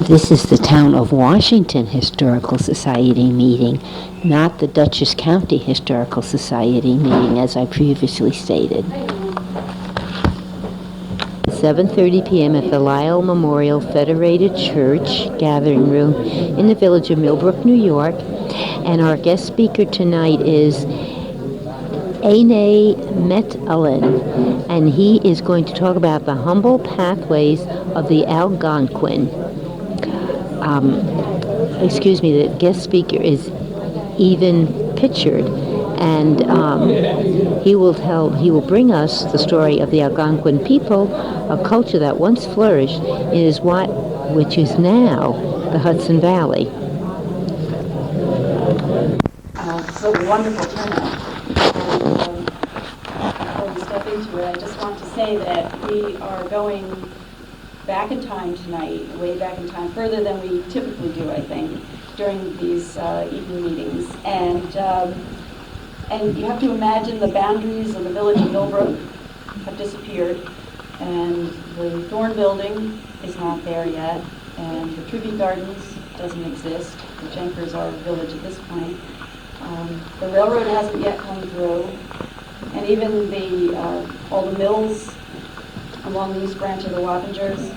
This is the Town of Washington Historical Society meeting, not the Dutchess County Historical Society meeting, as I previously stated. 7:30 p.m. at the Lyle Memorial Federated Church Gathering Room in the village of Millbrook, New York. And our guest speaker tonight is Aine Met-Allen, and he is going to talk about the humble pathways of the Algonquin. The guest speaker is Pritchard, and he will bring us the story of the Algonquin people, a culture that once flourished which is now the Hudson Valley. So wonderful turnout. Before we step into it, I just want to say that we are going back in time tonight, way back in time, further than we typically do, I think, during these evening meetings. And you have to imagine the boundaries of the village of Millbrook have disappeared, and the Thorn Building is not there yet, and the Tribute Gardens doesn't exist, which anchors our village at this point. The railroad hasn't yet come through, and even all the mills along the east branch of the Wappingers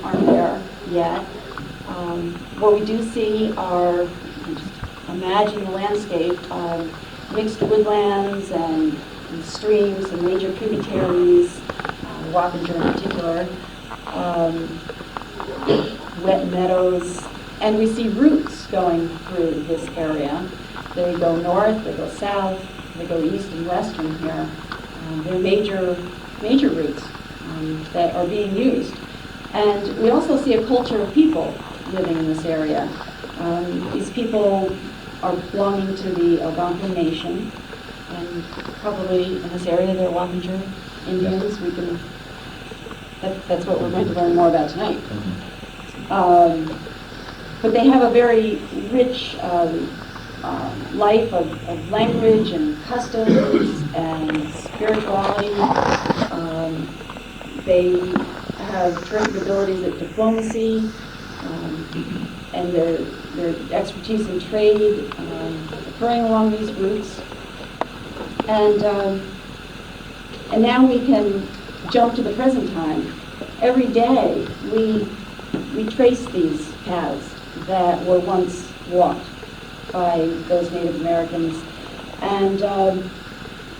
aren't there yet. What we do see are, just imagine the landscape, mixed woodlands and streams and major tributaries, Wappinger in particular, wet meadows, and we see routes going through this area. They go north, they go south, they go east and west from here. They're major routes that are being used. And we also see a culture of people living in this area. These people are belonging to the Algonquin Nation, and probably in this area they're Wappinger Indians. That's what we're going to learn more about tonight. But they have a very rich life of language and customs and spirituality. They have terrific abilities at diplomacy, and their expertise in trade occurring along these routes. And now we can jump to the present time. Every day we trace these paths that were once walked by those Native Americans, and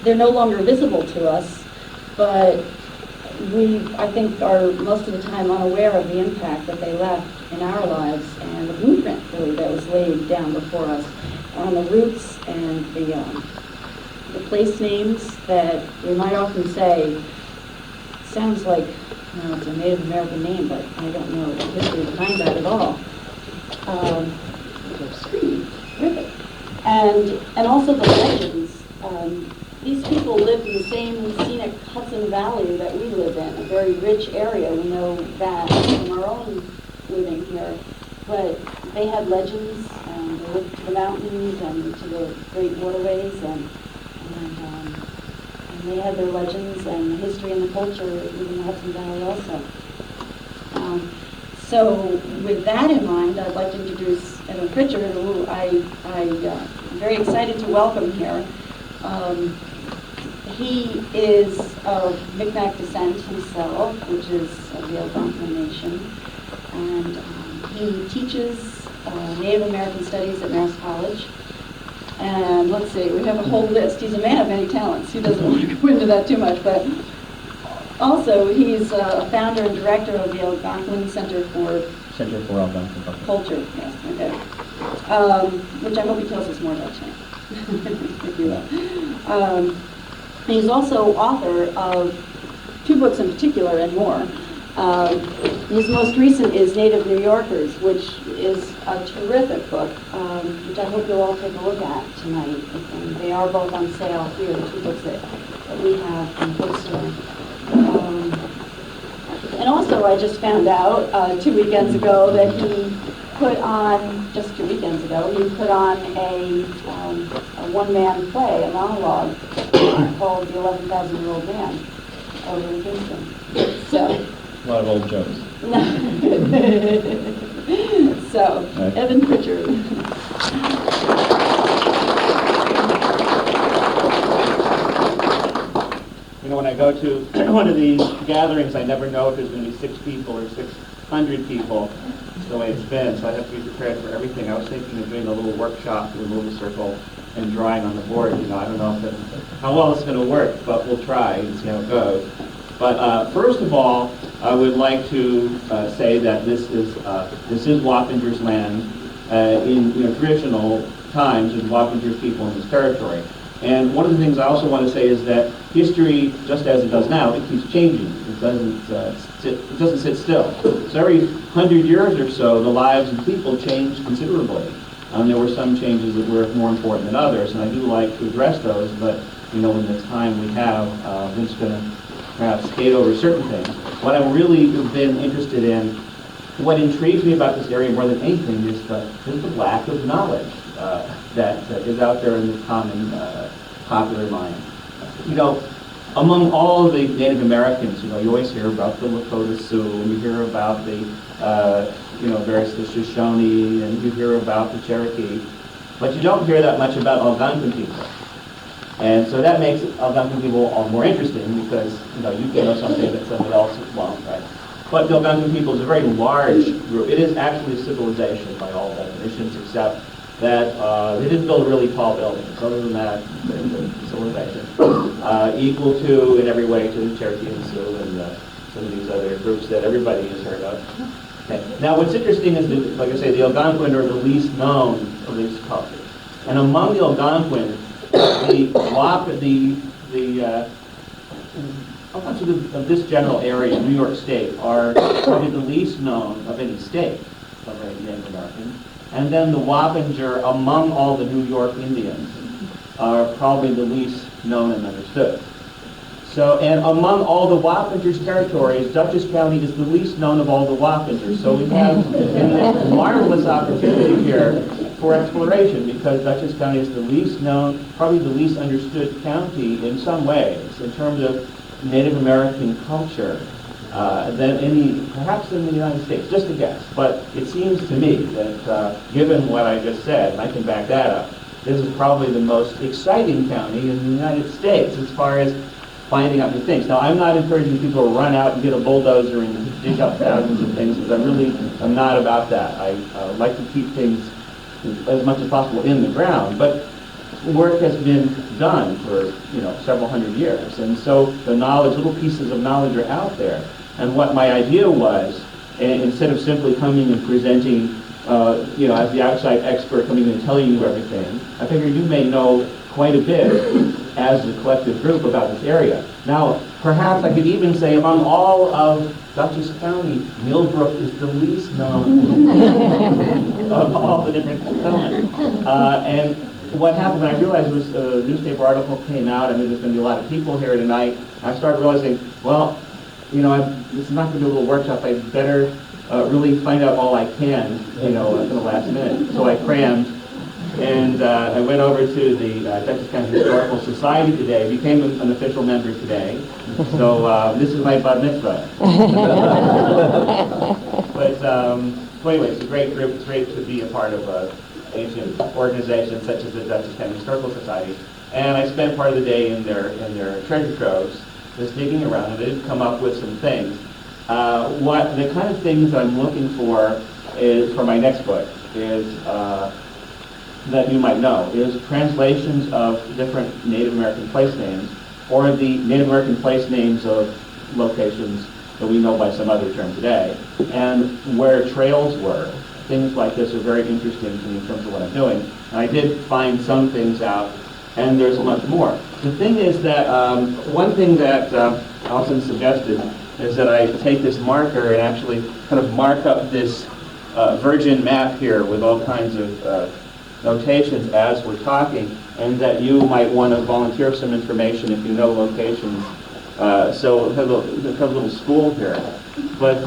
they're no longer visible to us, but we, I think, are most of the time unaware of the impact that they left in our lives and the blueprint, really, that was laid down before us on the routes and the place names that we might often say sounds like, it's a Native American name, but I don't know the history behind that at all. Terrific. And also the legends. These people lived in the same scenic Hudson Valley that we live in, a very rich area. We know that from our own living here. But they had legends, and they lived to the mountains and to the great waterways, and they had their legends and the history and the culture within the Hudson Valley also. So with that in mind, I'd like to introduce Edwin Pritchard, who I'm very excited to welcome here. He is of Micmac descent himself, which is of the Algonquin Nation, and he teaches Native American Studies at Marist College. And let's see, we have a whole list. He's a man of many talents. He doesn't want to go into that too much, but also he's a founder and director of the Algonquin Center for Algonquin Culture. Yes, okay. Which I hope he tells us more about tonight. If you will. He's also author of 2 books in particular and more. His most recent is Native New Yorkers, which is a terrific book, which I hope you'll all take a look at tonight. And they are both on sale here, the 2 books that we have in the bookstore. And also, I just found out 2 weekends ago that he put on, just 2 weekends ago, he put on a one-man play, a monologue, called The 11,000-Year-Old Man, over in Kingston. So, a lot of old jokes. So, Right. Evan Pritchard. You know, when I go to one of these gatherings, I never know if there's going to be 6 people or 600 people. It's the way it's been, so I have to be prepared for everything. I was thinking of doing a little workshop with a little circle and drawing on the board. You know, I don't know how well it's going to work, but we'll try and see how it goes. But first of all, I would like to say that this is Wappingers land in traditional times, and Wappingers people in this territory. And one of the things I also want to say is that history, just as it does now, it keeps changing. It doesn't sit still. So every 100 years or so, the lives of people change considerably. There were some changes that were more important than others, and I do like to address those. But in the time we have, I'm just going to perhaps skate over certain things. What I've really been interested in, what intrigues me about this area more than anything, is the lack of knowledge that is out there in the common popular mind. Among all the Native Americans, you always hear about the Lakota Sioux, and you hear about the, various the Shoshone, and you hear about the Cherokee, but you don't hear that much about Algonquin people. And so that makes Algonquin people all more interesting because, you can know something that someone else won't, right? But the Algonquin people is a very large group. It is actually a civilization by all definitions, except that they didn't build really tall buildings. Other than that, it's a civilization. Equal to, in every way, to the Cherokee and Sioux and some of these other groups that everybody has heard of. Okay. Now, what's interesting is that, like I say, the Algonquin are the least known of these cultures. And among the Algonquin, of this general area, New York State, are probably the least known of any state of a Native American. And then the Wappinger, among all the New York Indians, are probably the least known and understood. So, and among all the Wappingers territories, Dutchess County is the least known of all the Wappingers. So we have a marvelous opportunity here for exploration, because Dutchess County is the least known, probably the least understood county in some ways, in terms of Native American culture, than any, perhaps in the United States, just a guess. But it seems to me that given what I just said, and I can back that up, this is probably the most exciting county in the United States as far as finding out new things. Now, I'm not encouraging people to run out and get a bulldozer and dig up thousands of things, because I'm not about that. I like to keep things as much as possible in the ground, but work has been done for several hundred years, and so the knowledge, little pieces of knowledge are out there. And what my idea was, instead of simply coming and presenting, as the outside expert coming in and telling you everything, I figured you may know quite a bit as a collective group about this area. Now, perhaps I could even say among all of Dutchess County, Millbrook is the least known of all the different settlements. And what happened when I realized was a newspaper article came out, and there's going to be a lot of people here tonight, I started realizing, well, this is not going to be a little workshop. I better really find out all I can, at the last minute. So I crammed, and I went over to the Dutchess County Historical Society today, became an official member today. So this is my bat mitzvah. But anyway, it's a great group. It's great to be a part of an ancient organization such as the Dutchess County Historical Society. And I spent part of the day in their treasure troves, just digging around, and I did come up with some things. What the kind of things I'm looking for is for my next book is that you might know is translations of different Native American place names, or the Native American place names of locations that we know by some other term today, and where trails were. Things like this are very interesting to me in terms of what I'm doing. And I did find some things out, and there's much more. The thing is that one thing that Allison suggested is that I take this marker and actually kind of mark up this virgin map here with all kinds of notations as we're talking, and that you might want to volunteer some information if you know locations. So we'll have a little school here. But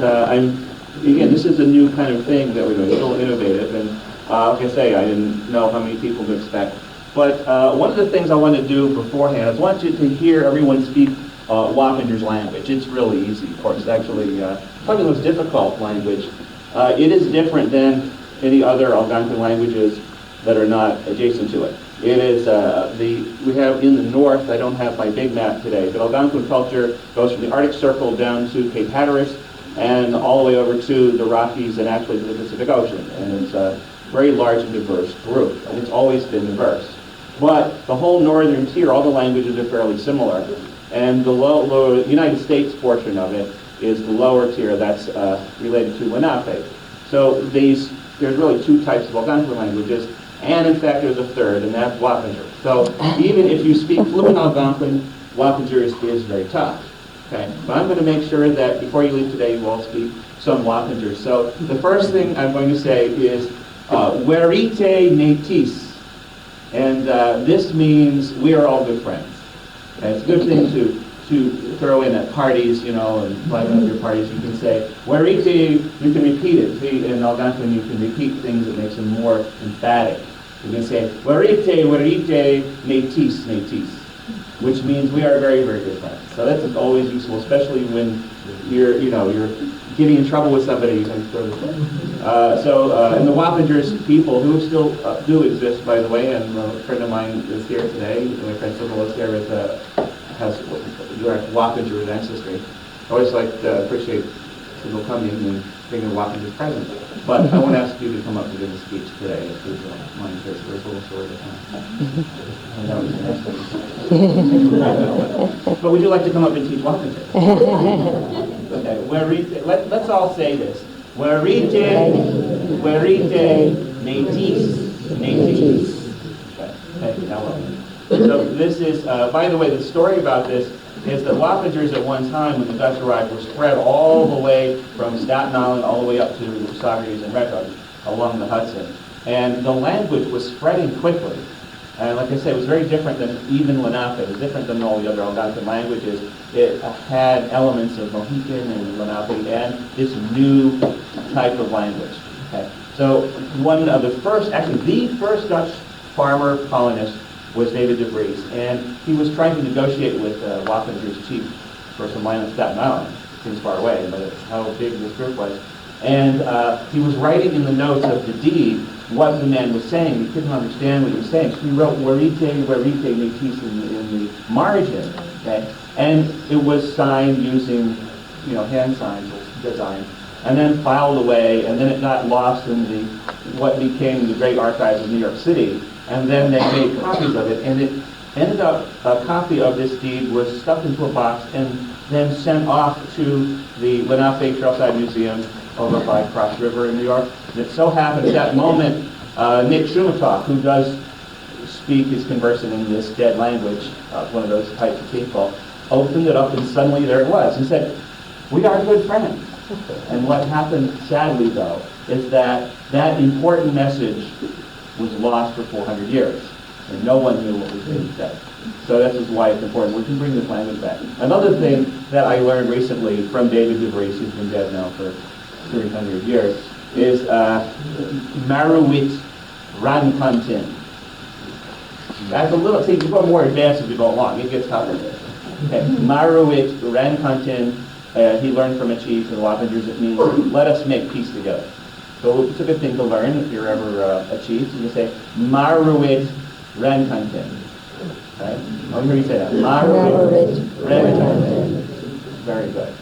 again, this is a new kind of thing that we're doing, still innovative, and like I say, I didn't know how many people to expect. But one of the things I want to do beforehand is I want you to hear everyone speak Wappinger's language. It's really easy, of course. It's actually probably the most difficult language. It is different than any other Algonquin languages that are not adjacent to it. It is we have in the north, I don't have my big map today, but Algonquin culture goes from the Arctic Circle down to Cape Hatteras and all the way over to the Rockies and actually to the Pacific Ocean. And it's a very large and diverse group, and it's always been diverse. But the whole northern tier, all the languages are fairly similar. And the lower United States portion of it is the lower tier that's related to Lenape. So there's really two types of Algonquin languages, and in fact there's a third, and that's Wappinger. So even if you speak fluent Algonquin, Wappinger is very tough. Okay? But I'm going to make sure that before you leave today, you all speak some Wappinger. So the first thing I'm going to say is Werite Netis. And this means we are all good friends. And it's a good thing to throw in at parties, you know, and like one of your parties, you can say, Werite, you can repeat it. See, in Algonquin, you can repeat things that makes them more emphatic. You can say, Werite, Werite, Netis, Netis, which means we are very, very good friends. So that's always useful, especially when you're getting in trouble with somebody. You can throw this and the Wappingers people, who still do exist, by the way, and a friend of mine is here today. My friend Sybil is here has direct Wappinger ancestry. I always appreciate Sybil coming and bringing Wappinger's presence. But I won't ask you to come up to give a speech today, if you don't mind, because there's a little story to come. But would you like to come up and teach Wappinger? Okay, let's all say this. Werite, Werite, Netis, Netis. Okay, now welcome. So this is, by the way, the story about this is that Wappingers at one time, when the Dutch arrived, were spread all the way from Staten Island all the way up to Saugerties and Red Hook along the Hudson. And the language was spreading quickly. And like I said, it was very different than even Lenape. It was different than all the other Algonquin languages. It had elements of Mohican and Lenape and this new type of language. Okay. So one of the first, actually the first Dutch farmer colonist was David de Vries, and he was trying to negotiate with Wappinger's chief for some land on Staten Island. It seems far away, but it's how big this group was. And he was writing in the notes of the deed what the man was saying. He couldn't understand what he was saying. So he wrote Werite, Werite, Netis in the margin. Okay? And it was signed using, hand signs design, and then filed away, and then it got lost in what became the great archives of New York City. And then they made copies of it, and it ended up, a copy of this deed was stuffed into a box and then sent off to the Lenape Trailside Museum over by Cross River in New York. And it so happened at that moment, Nick Shumatoff, who does speak, is conversant in this dead language, one of those types of people, opened it up and suddenly there it was. He said, we are good friends. And what happened, sadly though, is that important message was lost for 400 years, and no one knew what was being said. So this is why it's important. We can bring this language back. Another thing that I learned recently from David de Vries, who's been dead now for 300 years, is Maruwit Rankantin. That's a little, see, you go more advanced as we go along. It gets tougher. Okay. Maruwit Rankantin, he learned from a chief in the Wappingers. It means, let us make peace together. So it's a good thing to learn if you're ever a chief. You can say, Maruwit Rankantin. Right? I'll hear you say that. Maruwit Rankantin. Very good.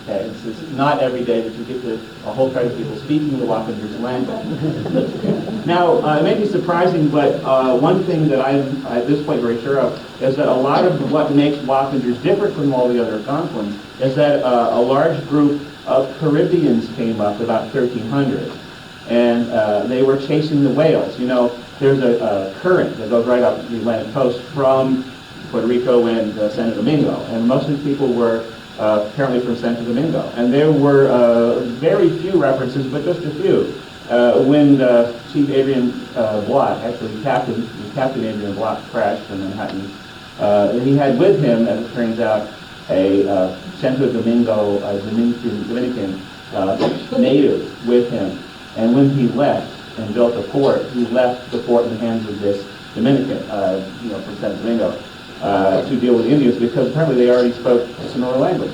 Okay, it's not every day that you get a whole tribe of people speaking the Wappingers language. Now, it may be surprising, but one thing that I'm at this point very sure of is that a lot of what makes Wappingers different from all the other Algonquins is that a large group of Caribbeans came up about 1300, and they were chasing the whales. There's a current that goes right up the Atlantic coast from Puerto Rico and Santo Domingo, and most of the people were apparently from Santo Domingo. And there were very few references, but just a few. When Chief Adrian Block, actually Captain Adrian Block, crashed in Manhattan, he had with him, as it turns out, a Santo Domingo Dominican native with him. And when he left and built a fort, he left the fort in the hands of this Dominican, from Santo Domingo, to deal with the Indians, because apparently they already spoke a similar language.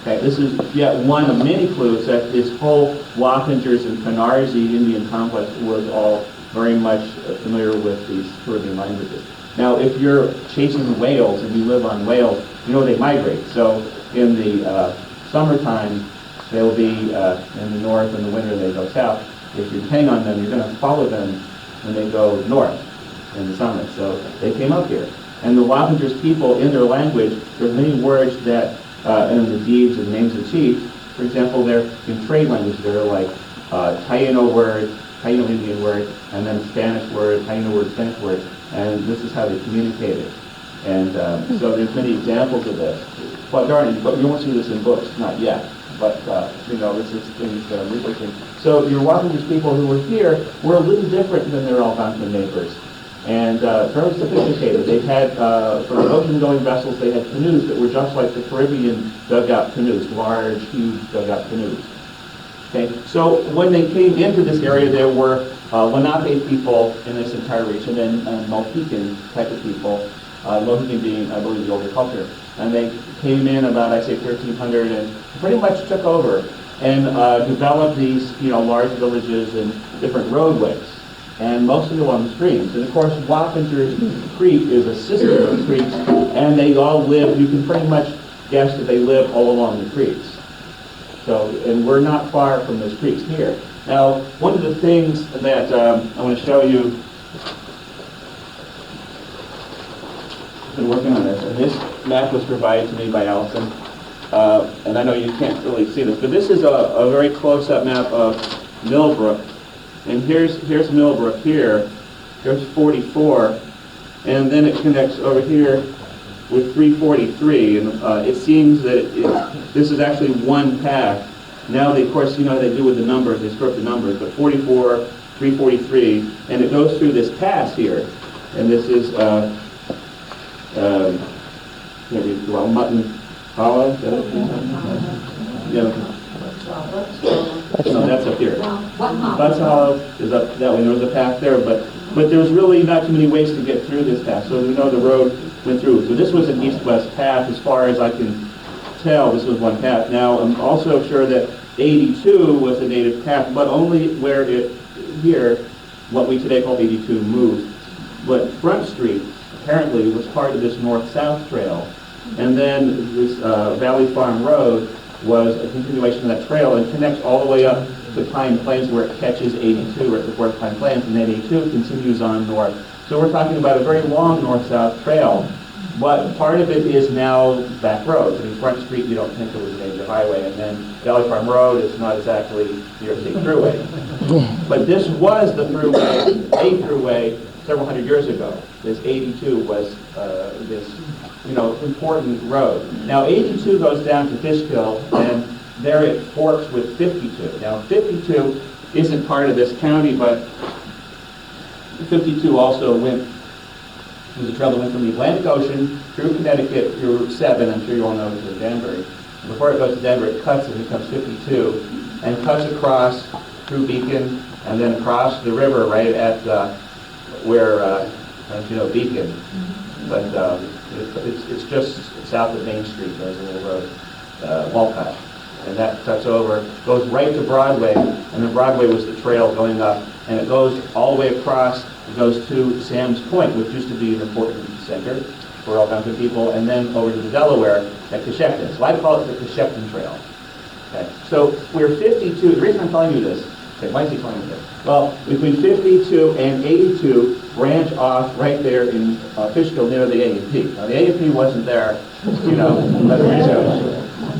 Okay. Okay, this is yet one of many clues that this whole Wappingers and Canarsie Indian complex was all very much familiar with these Caribbean languages. Now, if you're chasing whales and you live on whales, you know they migrate. So in the summertime, they'll be in the north, in the winter they go south. If you hang on them, you're going to follow them when they go north in the summer. So they came up here. And the Wappingers people, in their language, there's many words that, in the deeds and names of chiefs, for example, they're in trade language. They're like Taino word, Taino Indian word, and then Spanish word, Taino word, Spanish word. And this is how they communicated. And so there's many examples of this. But you won't see this in books, not yet. But, this is things that I'm researching. So your Wappingers people who were here were a little different than their Algonquin neighbors. And very sophisticated. They had, for the ocean-going vessels, they had canoes that were just like the Caribbean dugout canoes, large, huge dugout canoes. Okay, so when they came into this area, there were Lenape people in this entire region and Mohican type of people, Mohican being, I believe, the older culture. And they came in about, I say, 1300 and pretty much took over and developed these, large villages and different roadways. And mostly along streams. And of course, Wappingers Creek is a system of creeks, and they all live, you can pretty much guess that they live all along the creeks. So, and we're not far from those creeks here. Now, one of the things that I want to show you, I've been working on this, and this map was provided to me by Allison, and I know you can't really see this, but this is a very close-up map of Millbrook. And here's Millbrook here, here's 44, and then it connects over here with 343, and it seems that this is actually one path. Now, they, of course, you know how they do with the numbers, they screw up the numbers, but 44, 343, and it goes through this pass here, and this is, Mutton Hollow, no, that's up here. Butts Hollow is up that way. There was a path there, but there's really not too many ways to get through this path. So we know the road went through. So this was an east-west path, as far as I can tell. This was one path. Now I'm also sure that 82 was a native path, but only where what we today call 82, moved. But Front Street apparently was part of this north-south trail, and then this Valley Farm Road was a continuation of that trail and connects all the way up to Pine Plains where it catches 82, right before Pine Plains, and then 82 continues on north. So we're talking about a very long north-south trail, but part of it is now back roads. I mean, Front Street, you don't think it was a major highway, and then Valley Farm Road is not exactly New York State Thruway. But this was the thruway, a thruway, several hundred years ago. This 82 was this important road. Now 82 goes down to Fishkill, and there it forks with 52. Now 52 isn't part of this county, but 52 also was a trail that went from the Atlantic Ocean through Connecticut through Route 7. I'm sure you all know this is Danbury. Before it goes to Denver, it cuts and becomes 52, and cuts across through Beacon, and then across the river right at where Beacon. But it's just south of Main Street. There's a little road, Walcott, and that cuts over, goes right to Broadway, and then Broadway was the trail going up, and it goes all the way across. It goes to Sam's Point, which used to be an important center for Algonquin people, and then over to the Delaware at Coshecton. So I call it the Coshecton Trail. Okay, so we're 52. The reason I'm telling you this, okay, why is he telling me this? Well, between 52 and 82 branch off right there in Fishkill near the A&P. Now the A&P wasn't there,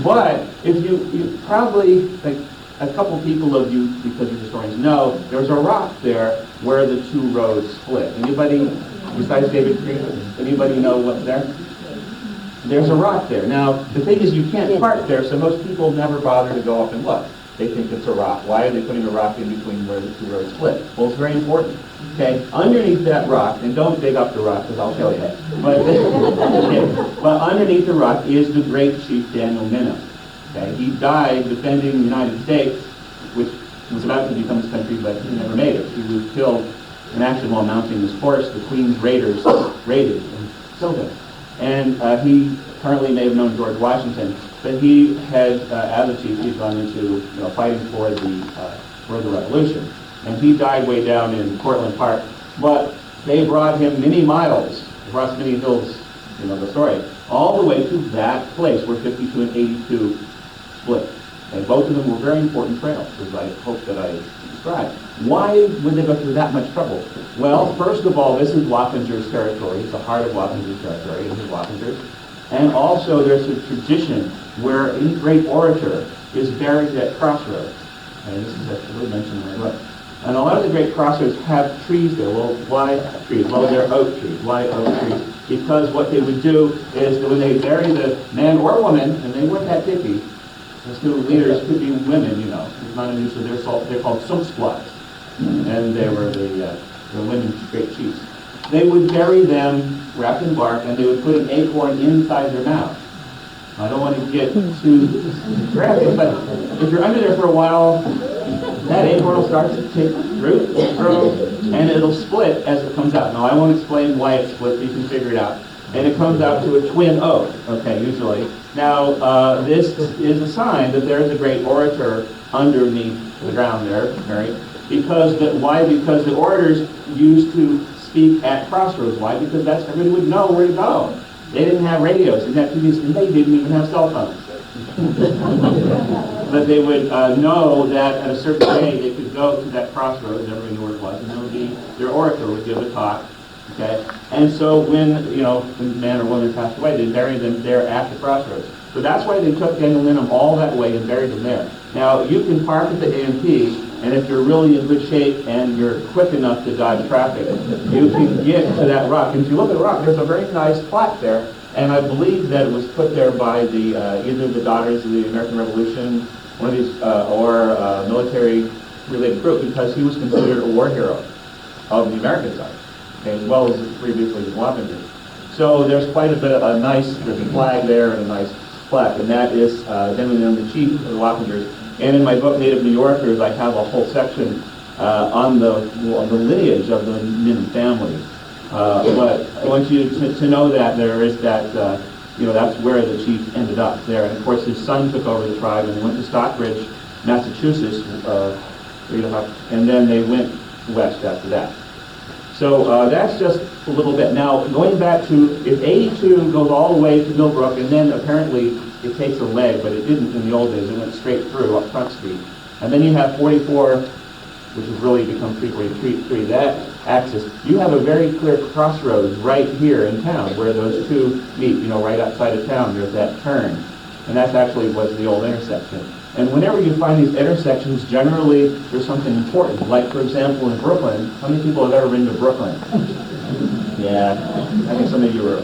but if you probably, like a couple people of you, because you're historians, know there's a rock there where the two roads split. Anybody, besides David Creek, anybody know what's there? There's a rock there. Now, the thing is you can't park there, so most people never bother to go up and look. They think it's a rock. Why are they putting a rock in between where the two roads split? Well, it's very important. Okay, underneath that rock, and don't dig up the rock because I'll kill you, but underneath the rock is the great chief Daniel Minna. Okay, he died defending the United States, which was about to become his country, but he never made it. He was killed in action while mounting his horse. The Queen's raiders raided and killed him. And he currently may have known George Washington, but he had, as a chief, he'd gone into fighting for the Revolution, and he died way down in Cortlandt Park. But they brought him many miles across many hills, the story, all the way to that place where 52 and 82 split. And both of them were very important trails, as I hope that I described. Why would they go through that much trouble? Well, first of all, this is Wappinger's territory. It's the heart of Wappinger's territory, this is Wappingers. And also there's a tradition where any great orator is buried at crossroads. And this is actually mentioned in my book. And a lot of the great crossroads have trees there. Well, why trees? Well, they're oak trees. Why oak trees? Because what they would do is when they bury the man or woman, and they weren't that picky, the student leaders could be women, it's not unusual. They're called sump squats, and they were the women's great chiefs. They would bury them wrapped in bark, and they would put an acorn inside their mouth. I don't want to get too graphic, but if you're under there for a while, that acorn will start to take root, grow, and it'll split as it comes out. Now, I won't explain why it splits, you can figure it out. And it comes out to a twin oak, usually. Now, this is a sign that there is a great orator underneath the ground there, Mary. Why? Because the orators used to speak at crossroads. Why? Because that's everybody would know where to go. They didn't have radios, they didn't have TVs, and they didn't even have cell phones. But they would know that at a certain day they could go to that crossroads, everybody knew where it was, and there would be, their orator would give a talk. Okay, and so when when man or woman passed away, they buried them there at the crossroads. So that's why they took Daniel Linham all that way and buried them there. Now you can park at the A&P, and if you're really in good shape and you're quick enough to dodge traffic, you can get to that rock. And if you look at the rock, there's a very nice plaque there, and I believe that it was put there by the either the Daughters of the American Revolution, one of these, or military-related group, because he was considered a war hero of the American side, as well as previously the Wappinger. So there's quite a bit of there's a flag there and a nice plaque, and that is Daniel the chief of the Wappingers. And in my book, Native New Yorkers, I have a whole section on the lineage of the Min family. But I want you to know that there is that, that's where the chief ended up there. And of course, his son took over the tribe, and they went to Stockbridge, Massachusetts, and then they went west after that. So that's just a little bit. Now, going back to, if 82 goes all the way to Millbrook, and then apparently it takes a leg, but it didn't in the old days. It went straight through up Front Street. And then you have 44, which has really become 343, that axis. You have a very clear crossroads right here in town where those two meet, right outside of town. There's that turn. And that actually was the old intersection. And whenever you find these intersections, generally there's something important. Like, for example, in Brooklyn, how many people have ever been to Brooklyn? Yeah, I think some of you were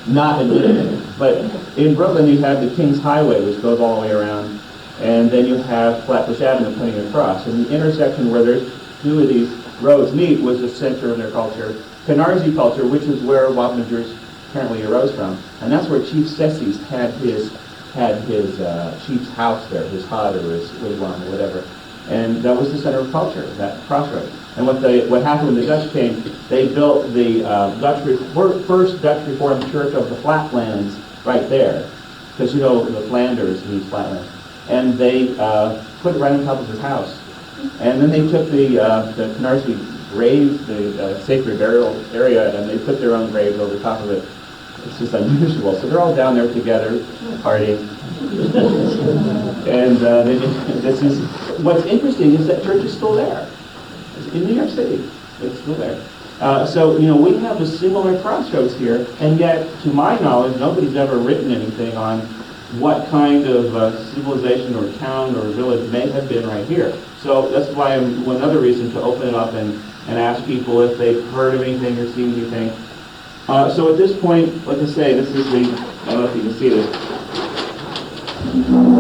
not admitted. But in Brooklyn, you have the King's Highway, which goes all the way around, and then you have Flatbush Avenue coming across. And the intersection where there's two of these roads meet was the center of their culture, Canarsie culture, which is where Wappingers apparently arose from. And that's where Chief Sessions had his chief's house there, his hut or his wigwam or whatever. And that was the center of culture, that crossroads. And what happened when the Dutch came, they built the first Dutch Reformed Church of the Flatlands right there. Because the Flanders means flatlands. And they put it right on top of his house. And then they took the Canarsie grave, the sacred burial area, and they put their own graves over top of it. It's just unusual. So they're all down there together, partying. And this is what's interesting is that church is still there. It's in New York City. It's still there. So we have a similar crossroads here, and yet, to my knowledge, nobody's ever written anything on what kind of civilization or town or village may have been right here. So that's why one other reason to open it up and ask people if they've heard of anything or seen anything. So at this point, like I say, this is I don't know if you can see this,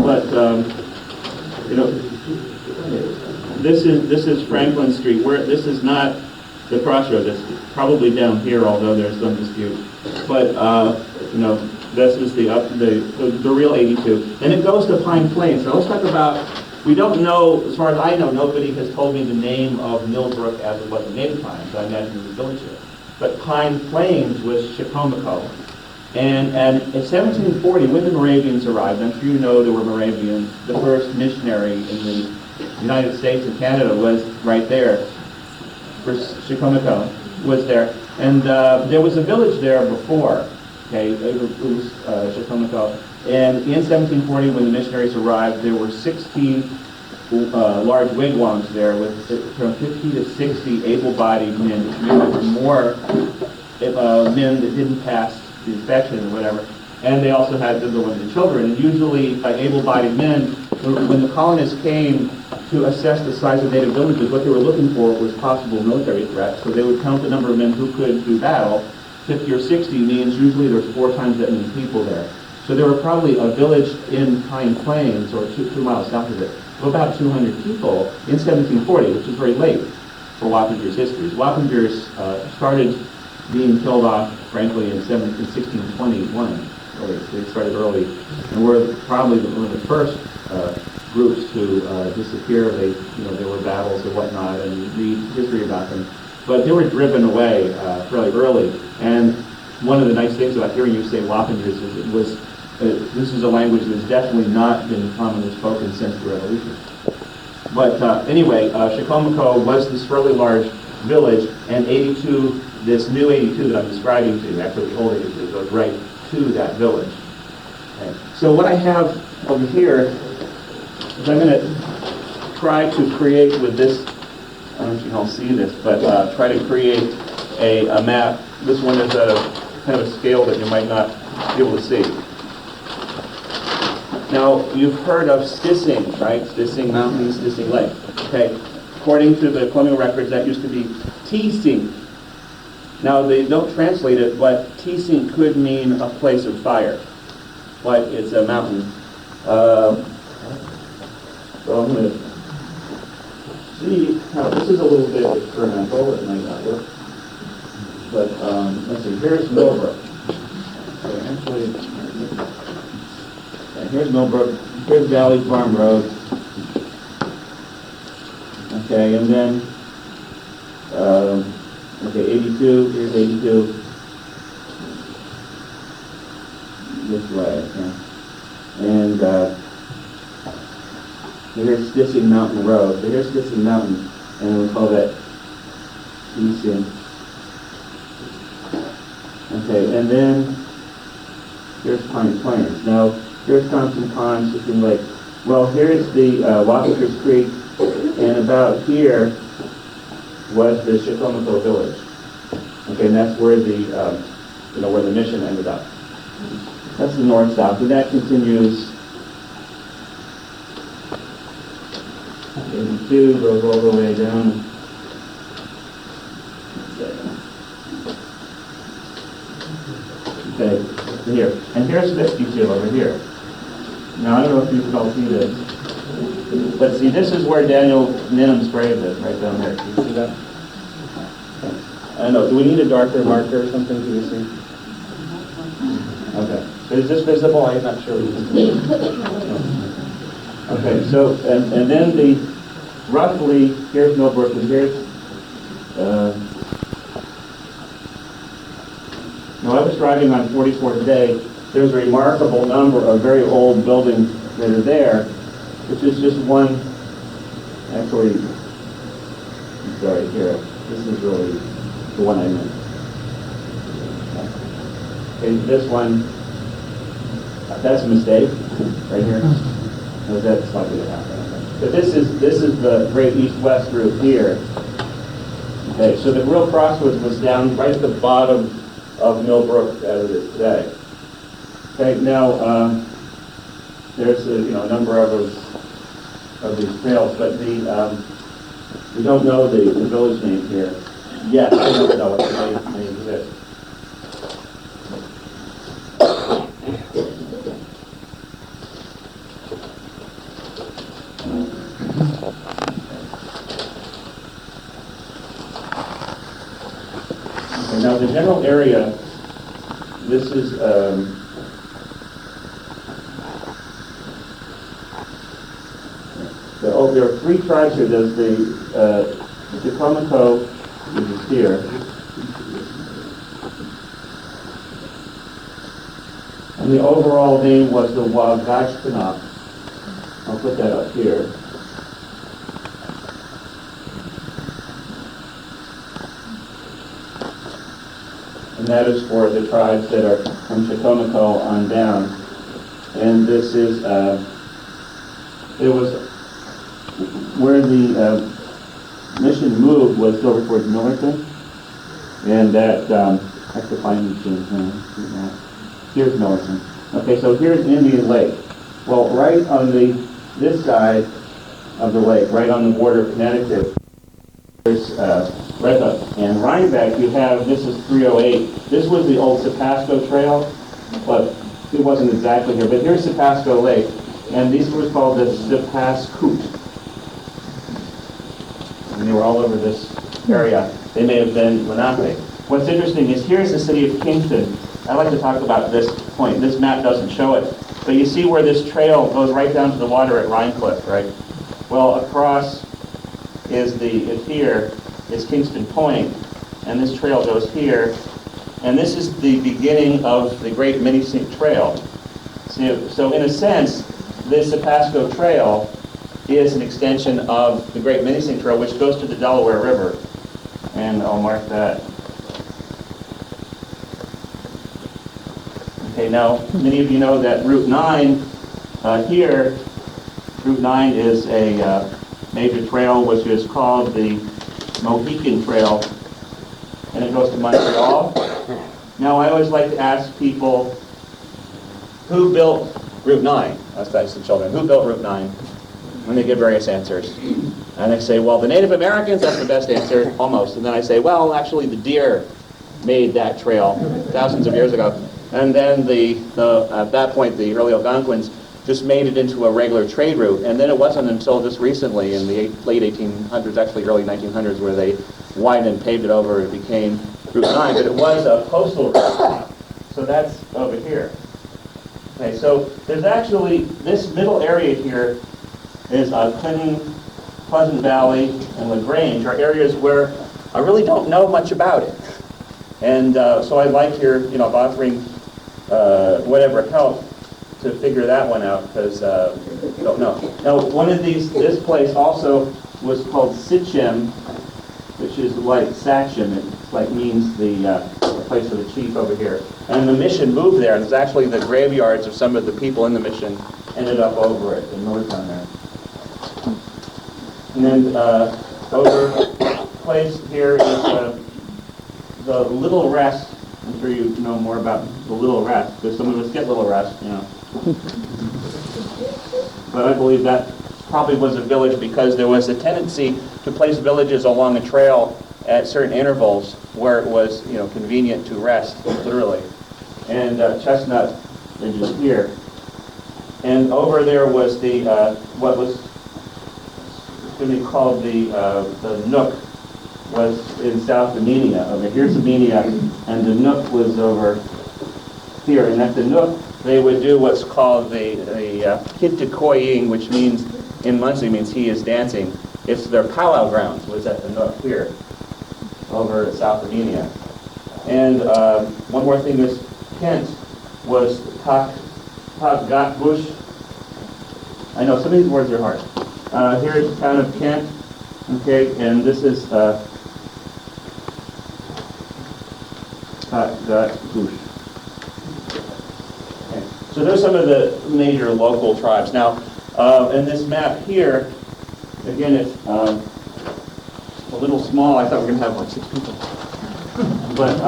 but this is Franklin Street. This is not the crossroads. It's probably down here, although there's some dispute. But this is the real 82, and it goes to Pine Plains. So let's talk about. We don't know, as far as I know, nobody has told me the name of Millbrook as it was in Native times. So I imagine it was a village here. But Pine Plains was Chicomico, And in 1740, when the Moravians arrived, I'm sure you know there were Moravians, the first missionary in the United States and Canada was right there. First Chicomico was there. And there was a village there before, okay, it was Chicomico. And in 1740, when the missionaries arrived, there were 16 large wigwams there with from 50 to 60 able-bodied men, which meant there were more men that didn't pass the inspection or whatever. And they also had the women and children. And usually, able-bodied men, when the colonists came to assess the size of native villages, what they were looking for was possible military threats. So they would count the number of men who could do battle. 50 or 60 means usually there's 4 times that many people there. So there were probably a village in Pine Plains, or 2 miles south of it, of about 200 people in 1740, which is very late for Wappingers' history. Wappingers started being killed off, frankly, in 1621. They started early, and were probably one of the first groups to disappear. There were battles and whatnot, and you read history about them. But they were driven away fairly early. And one of the nice things about hearing you say Wappingers is this is a language that's definitely not been commonly spoken since the Revolution. But anyway, Chicomico was this fairly large village, and 82, this new 82 that I'm describing to you, actually the old 82, goes right to that village. Okay. So what I have over here is I'm going to try to create with this, I don't know if you can all see this, but try to create a map. This one is at a kind of a scale that you might not be able to see. Now, you've heard of Stissing, right? Stissing Mountain, Stissing Lake. Okay. According to the colonial records, that used to be Teesing. Now, they don't translate it, but Teesing could mean a place of fire, but it's a mountain. So I'm going to see how this is a little bit experimental. It might not work. But let's see, here's Millbrook. So actually, here's Millbrook, here's Valley Farm Road. Okay, and then, 82, here's 82. This way, okay. And here's Stissing Mountain Road. So here's Stissing Mountain, and we call that Stissing. Okay, and then here's Pine Plains. Now, here's Thompson Pond, Stissing Lake. Well, here's the Wappingers Creek, and about here was the Chicomico village. Okay, and that's where the where the mission ended up. That's the north-south, and that continues. 82 goes all the way down. Okay, here. And here's 52 over here. Now, I don't know if you can all see this. But see, this is where Daniel Ninham's grave is, right down there. Can you see that? I don't know. Do we need a darker marker or something? Can you see? Okay. So is this visible? I'm not sure. Okay, so, and then roughly, here's Millbrook, and here's, now I was driving on 44 today. There's a remarkable number of very old buildings that are there, which is just one, actually, I'm sorry, here, this is really the one I meant. Okay, this one, that's a mistake, right here. No, that's likely to happen. But this is the great east-west route here. Okay, so the real crossroads was down right at the bottom of Millbrook as it is today. Okay, now there's a number of these trails, but we don't know the village name here yet. I don't know what the name is. Okay, now the general area, this is there are 3 tribes here. There's the Chicomico, which is here. And the overall name was the Wagashtanak. I'll put that up here. And that is for the tribes that are from Chitomako on down. And this is, it was where the mission moved was over towards Millerton. And that, I have to find the here's Millerton. Okay, so here's Indian Lake. Well, right on this side of the lake, right on the border of Connecticut, there's Red Hook. And Rhinebeck, you have, this is 308. This was the old Sapasco Trail, but it wasn't exactly here. But here's Sapasco Lake, and these were called the Sapascoot. And they were all over this area. They may have been Lenape. What's interesting is here's the city of Kingston. I'd like to talk about this point. This map doesn't show it. But you see where this trail goes right down to the water at Rhinecliff, right? Well, across here is Kingston Point, and this trail goes here. And this is the beginning of the Great Minisink Trail. So in a sense, this Sapasco Trail is an extension of the Great Minisink Trail, which goes to the Delaware River. And I'll mark that. Okay, now, many of you know that Route 9 here, Route 9 is a major trail which is called the Mohican Trail, and it goes to Montreal. Now, I always like to ask people, who built Route 9? That's the children. Who built Route 9? When they give various answers. And they say, well, the Native Americans, that's the best answer, almost. And then I say, well, actually, the deer made that trail thousands of years ago. And then at that point, the early Algonquins just made it into a regular trade route. And then it wasn't until just recently, in the late 1800s, actually early 1900s, where they widened and paved it over, it became Route 9. But it was a postal route. So that's over here. Okay, so there's actually, this middle area here is Clinton, Pleasant Valley, and LaGrange are areas where I really don't know much about it. And so I'd like your, offering whatever help to figure that one out, because I don't know. Now, this place also was called Sitchem, which is like Satchem. It means the place of the chief over here. And the mission moved there, and it's actually the graveyards of some of the people in the mission ended up over it in Northtown there. And then over place here is the Little Rest. I'm sure you know more about the Little Rest, because some of us get Little Rest, But I believe that probably was a village because there was a tendency to place villages along a trail at certain intervals where it was, convenient to rest, literally. And Chestnut is here. And over there was the what was going to be called the Nook, was in South Armenia. Over here's Armenia, and the Nook was over here. And at the Nook, they would do what's called the Kitikoying, which means, in Muncie, means he is dancing. It's their powwow grounds, was at the Nook here, over South Armenia. And one more thing, this Kent was Takgatbush. I know, some of these words are hard. Here's the town of Kent, okay, and this is Takgatbush. Okay. So there's some of the major local tribes. Now, in this map here, again, it's a little small. I thought we were going to have like 6 people. But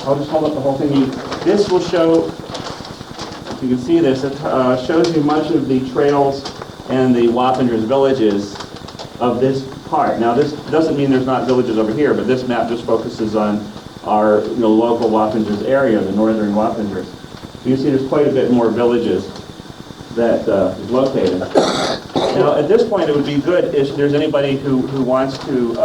I'll just hold up the whole thing. This will show, if you can see this, it shows you much of the trails and the Wappingers villages of this part. Now, this doesn't mean there's not villages over here, but this map just focuses on our local Wappingers area, the northern Wappingers. You can see there's quite a bit more villages that is located. Now, at this point, it would be good if there's anybody who wants to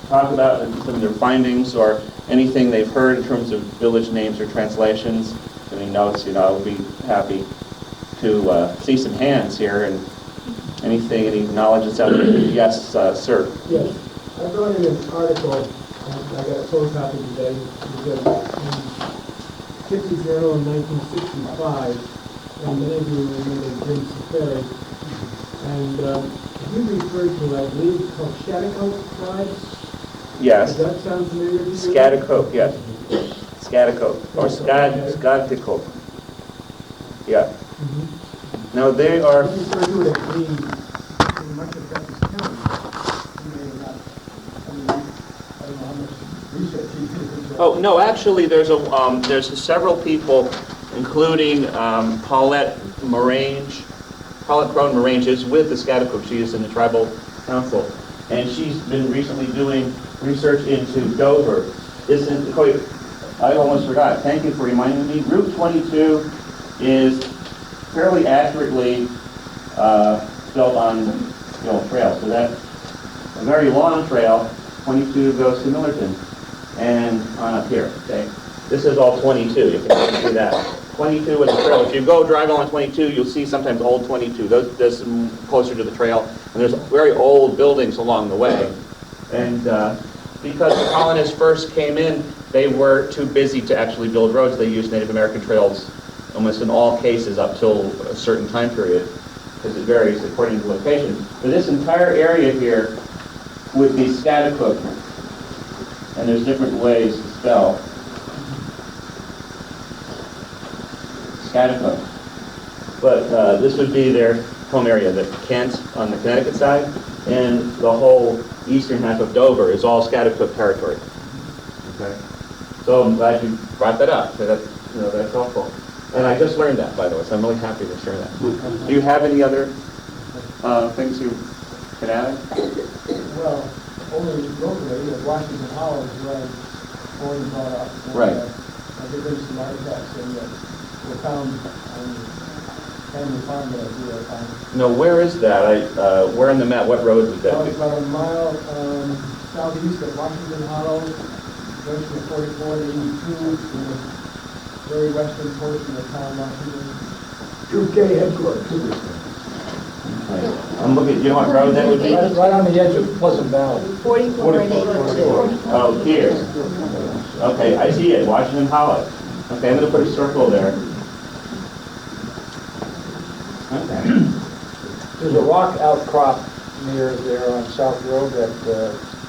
talk about some of their findings or anything they've heard in terms of village names or translations, any notes, I would be happy to see some hands here and anything, any knowledge that's out there. Yes, sir. Yes, I brought in an article, and I got a photocopy today, because Gypsy Journal in 1965, and many of you remember Jim Safari. And he referred to, I believe, called Shattuck tribes. Yes. Does that sound familiar to you? Schaghticoke, yes. Schaghticoke, or Schaghticoke. Yeah. Mm-hmm. Now they are. He referred to it as being pretty much of Dutchess County. He may not, I mean, I don't know how much research he did. Oh no, actually, there's several people, including Paulette Morange. Paulette Crone Morange is with the Schaghticoke. She is in the tribal council, and she's been recently doing research into Dover. I almost forgot. Thank you for reminding me. Route 22 is fairly accurately built on the old trail. So that's a very long trail. 22 goes to Millerton and on up here. Okay, this is all 22. You can see that. 22 is the trail. If you go drive on 22, you'll see sometimes old 22. That's closer to the trail, and there's very old buildings along the way. And because the colonists first came in, they were too busy to actually build roads. They used Native American trails almost in all cases up till a certain time period, because it varies according to location. But this entire area here would be Schaghticoke, and there's different ways to spell Schaghticoke. But this would be their home area, the Kent on the Connecticut side, and the whole eastern half of Dover is all Schaghticoke territory. Okay. So I'm glad you brought that up. So that's helpful. And I just learned that, by the way, so I'm really happy to share that. Do you have any other things you could add? Well, only locally, Washington Hollow is where I was born and brought up. And, Right. I did bring some artifacts and were found on the family farm that I grew up on. No, where is that? Where on the map? What road would that be? It's about a mile southeast of Washington Hollow, junction of 44 to 82, in the very western portion of town, Washington. 2K headquarters. I'm looking. You know what road that would be? Right on the edge of Pleasant Valley. 44 and 84. Oh, here. Okay, I see it. Washington Hollow. Okay, I'm going to put a circle there. Okay. There's a rock outcrop near there on South Road that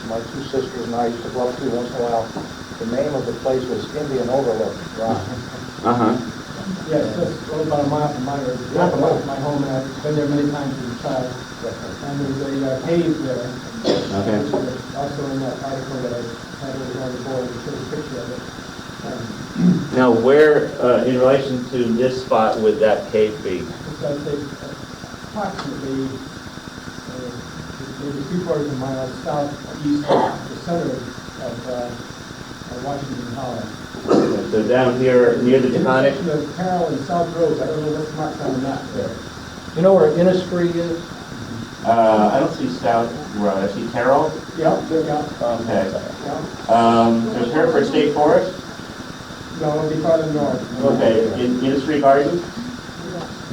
my two sisters and I used to go up to once in a while. The name of the place was Indian Overlook Rock. Uh-huh. Yes, that's only about a mile from my home, and I've been there many times as a child. And there's a cave there. Okay. Also in that article that I had over on the board, we showed a picture of it. Now, where, in relation to this spot, would that cave be? It's, I'd say, approximately maybe 3/4 of a mile southeast of the center of Washington Hollow. So down here near the Taconic? Intersection of Carroll and South Road. I don't know what's marked on the map there. You know where Innisfree is? I don't see South Road. I see Terrell. Yeah. Okay. Yeah. There's Hereford State Forest. No, it'll be farther north. Okay. Industry Gardens.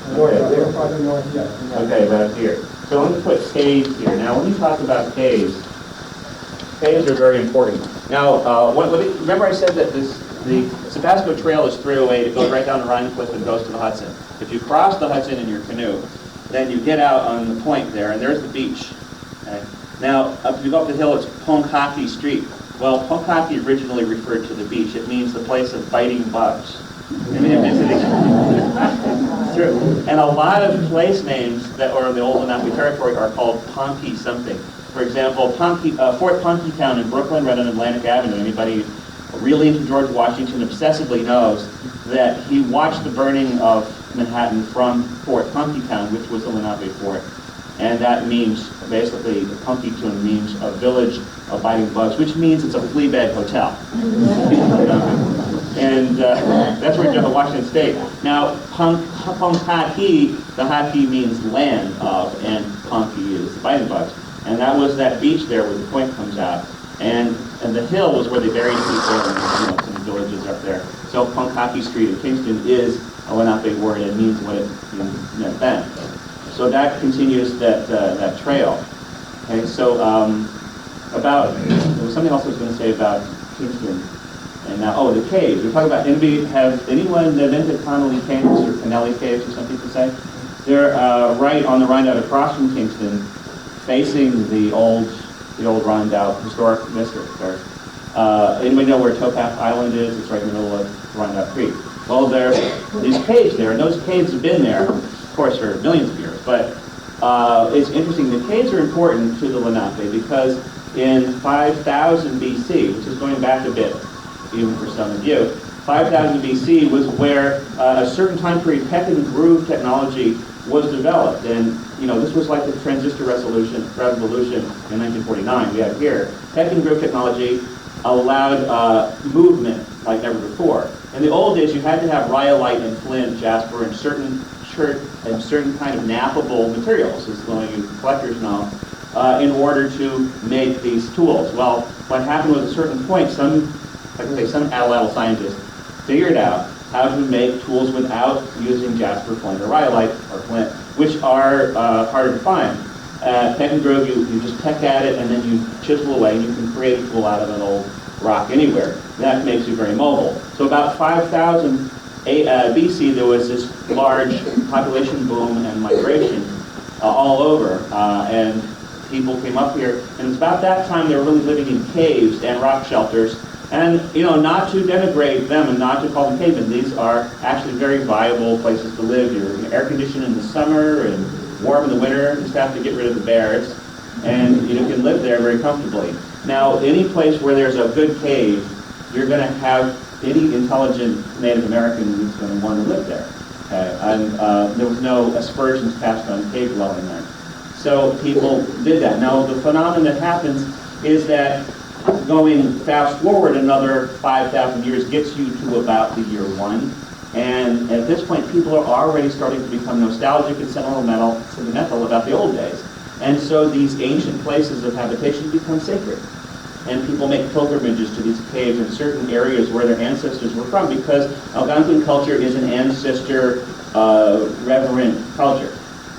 They're farther north, yes. Okay, about here. So I'm going to put caves here. Now, when you talk about caves are very important. Now, remember I said that the Tabasco Trail is 308. It goes right down to Rhine Cliff and goes to the Hudson. If you cross the Hudson in your canoe, then you get out on the point there, and there's the beach. Okay? Now, if you go up the hill, it's Ponkaki Street. Well, Ponkaki originally referred to the beach. It means the place of biting bugs. It's true. And a lot of place names that are in the old Lenape territory are called Ponky something. For example, Fort Punkytown in Brooklyn, right on Atlantic Avenue. Anybody really into George Washington obsessively knows that he watched the burning of Manhattan from Fort Punkytown, which was the Lenape fort. And that means, basically, the Punkytown means a village of biting bugs, which means it's a flea bed hotel. And that's where George Washington stayed. Now, Ponkaki, the haki means land of, and Punky is the biting bugs. And that was that beach there where the point comes out. And the hill was where they buried people and some villages up there. So Ponkaki Street in Kingston is a Lenape word. It means what it meant then. So that continues that trail. Okay, so there was something else I was going to say about Kingston. And now, oh, the caves. We're talking about, has anyone been to Connolly Caves or Connelly Caves, or some people say? They're right on the Rhinedout across from Kingston, facing the old Rhinedout historic district. Anybody know where Towpath Island is? It's right in the middle of Rhinedout Creek. Well, there's these caves there, and those caves have been there, of course, for millions of years. But it's interesting. The caves are important to the Lenape because in 5000 BC, which is going back a bit, even for some of you, 5000 BC was where a certain time period Peck and Groove technology was developed. And, this was like the transistor revolution in 1949 we have here. Peck and Groove technology allowed movement like never before. In the old days, you had to have rhyolite and flint, jasper, and certain kind of nappable materials, as you collectors know, in order to make these tools. Well, what happened was at a certain point, some adolescent scientists figured out how to make tools without using jasper, flint, or rhyolite, or flint, which are harder to find. Peck and Groove, you just peck at it, and then you chisel away, and you can create a tool out of an old rock anywhere. That makes you very mobile. So about 5000 BC, there was this large population boom and migration all over, and people came up here. And it's about that time they were really living in caves and rock shelters. And, not to denigrate them and not to call them cavemen, these are actually very viable places to live. You're air conditioned in the summer and warm in the winter. You just have to get rid of the bears. And you can live there very comfortably. Now, any place where there's a good cave, you're going to have any intelligent Native American who's going to want to live there. Okay? And there was no aspersions cast on cave dwelling there. So people did that. Now, the phenomenon that happens is that going fast forward another 5,000 years gets you to about the year 1. And at this point, people are already starting to become nostalgic and sentimental about the old days. And so these ancient places of habitation become sacred. And people make pilgrimages to these caves in certain areas where their ancestors were from, because Algonquin culture is an ancestor reverent culture.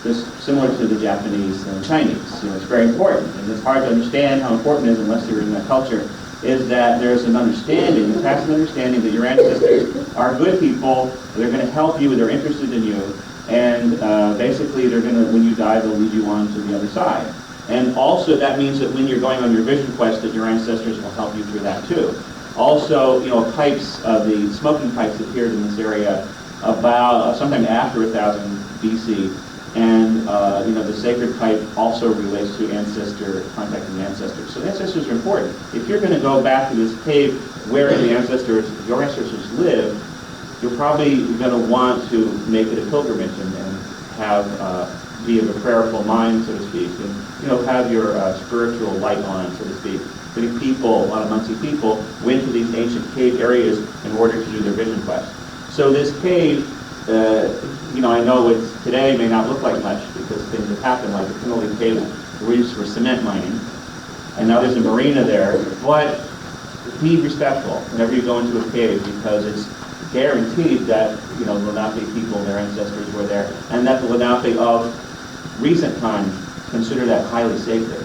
It's similar to the Japanese and Chinese. It's very important, and it's hard to understand how important it is unless you're in that culture, is that there's an understanding, a tacit understanding that your ancestors are good people, they're going to help you, they're interested in you, and basically they're going to, when you die, they'll lead you on to the other side. And also that means that when you're going on your vision quest, that your ancestors will help you through that too. Also, pipes, the smoking pipes appeared in this area about sometime after 1000 BC. And the sacred pipe also relates to contacting ancestors. So ancestors are important. If you're going to go back to this cave where your ancestors live, you're probably going to want to make it a pilgrimage and have be of a prayerful mind, so to speak, and have your spiritual light on, so to speak. Many people, a lot of Muncie people, went to these ancient cave areas in order to do their vision quest. So this cave, I know today may not look like much because things have happened, like the Connolly Caves were used for cement mining, and now there's a marina there. But be respectful whenever you go into a cave, because it's guaranteed that Lenape people, their ancestors were there, and that the Lenape of recent times consider that highly sacred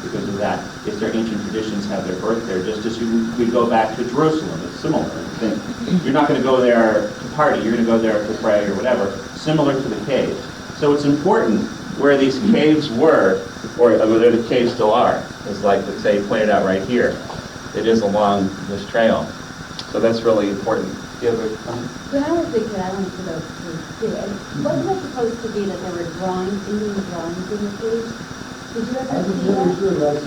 because of that. It's their ancient traditions have their birth there, just as we go back to Jerusalem. It's similar thing. You're not going to go there to party. You're going to go there to pray or whatever, similar to the caves. So it's important where these caves were, or where the caves still are. It's like, let's say, pointed out right here. It is along this trail. So that's really important. Do you have a comment? When I was a kid, I went to those caves too. And wasn't it supposed to be that there were Indian drawings in the caves? Did you ever see that?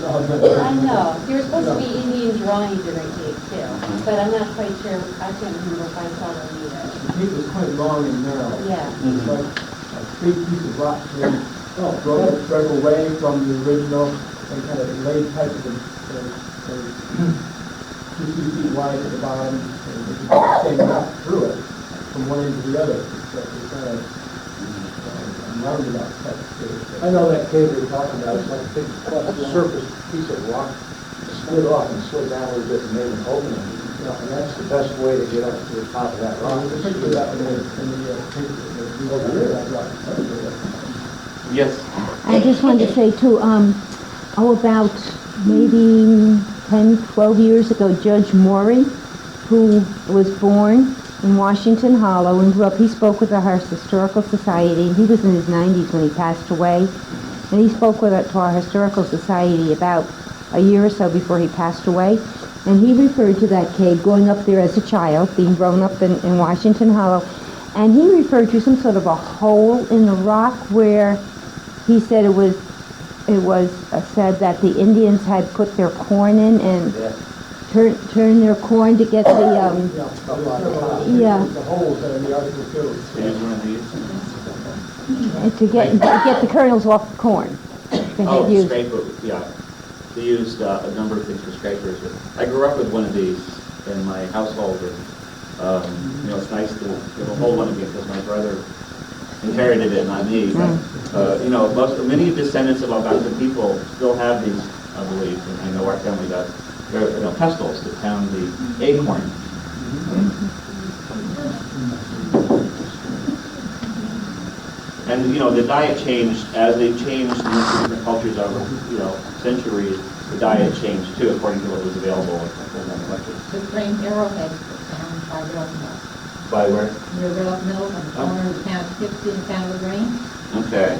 I know. There were supposed to be Indian drawings in the cave too. But I'm not quite sure. I can't remember if I saw them either. The cave was quite long and narrow. Yeah. It's like a big piece of rock broke away from the original and kind of laid type of 2 feet wide at the bottom, and you can stand up through it from one end to the other. It's kind of roundabout type of cave. I know that cave you're talking about. It's like a big surface piece of rock slid off and slid down a little bit and made an opening. And that's the best way to get up to the top of that rock. The picture of that in the paper over there, that rock. Yes. I just wanted to say too, about maybe 10, 12 years ago, Judge Morey who was born in Washington Hollow and grew up. He spoke with the Hearst Historical Society. He was in his 90s when he passed away. And he spoke with to our Historical Society about a year or so before he passed away. And he referred to that cave, going up there as a child, being grown up in Washington Hollow. And he referred to some sort of a hole in the rock where he said it was said that the Indians had put their corn in and turn their corn to get the The holes that are in the article too. to get the kernels off the corn. They Oh, had used. scraper, yeah. They used a number of things for scrapers. I grew up with one of these in my household, and it's nice to have a whole one of these because my brother inherited it, not me. But many descendants of Algonquin people still have these, I believe, and I know our family does. They're pestles that pound the acorn. And the diet changed as they changed in different cultures over centuries. The diet changed too, according to what was available. The frame arrowhead down by Rail Mill. By where? Near Rail Mill on the corner of town 50 and Town of Lagrange. Okay.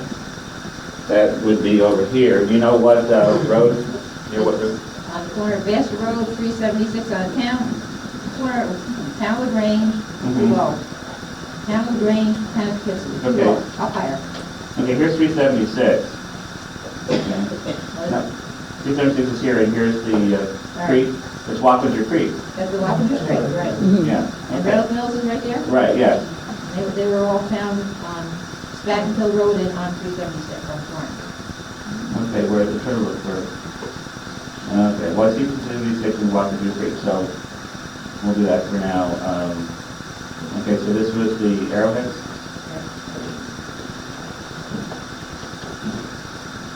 That would be over here. Do you know what road? Near what road? On the corner of Vassar Road, 376 on the town. Corner of Town Lagrange, below. Town Lagrange, Town of Hist. Okay. Up higher. Okay, here's 376. Okay. No, 376 is here, and here's the creek. It's Wappinger Creek. That's the Wappinger Street, right. Yeah. And Okay. Rail Mills is right there? Right. Yes. They were all found on Staten Hill Road and on 376 on Torrance. Okay, where the turn look for? Okay, well, I see 376 and Wappinger Creek, so we'll do that for now. Okay, so this was the arrowheads?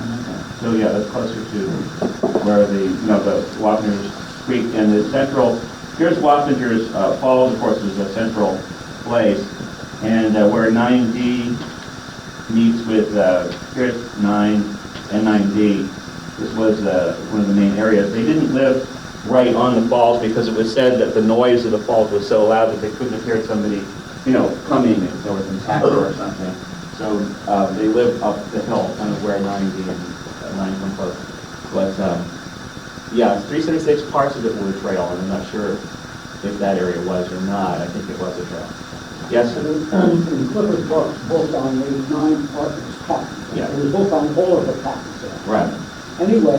Okay. So yeah, that's closer to where the Wappinger's Creek and the central, here's Wappinger's Falls, of course, is a central place, and where 9D meets with, here's 9 and 9D. This was one of the main areas. They didn't live right on the falls because it was said that the noise of the falls was so loud that they couldn't have heard somebody, coming if there was an attack or something. So they lived up the hill, kind of where 9D and 9 come close. But yeah, 376 parts of it were a trail, and I'm not sure if that area was or not. I think it was a trail. Yes, sir? In Clifford's book, both on the 9 partners patents. Yeah. It was both on all of the patents there. Right. Anyway,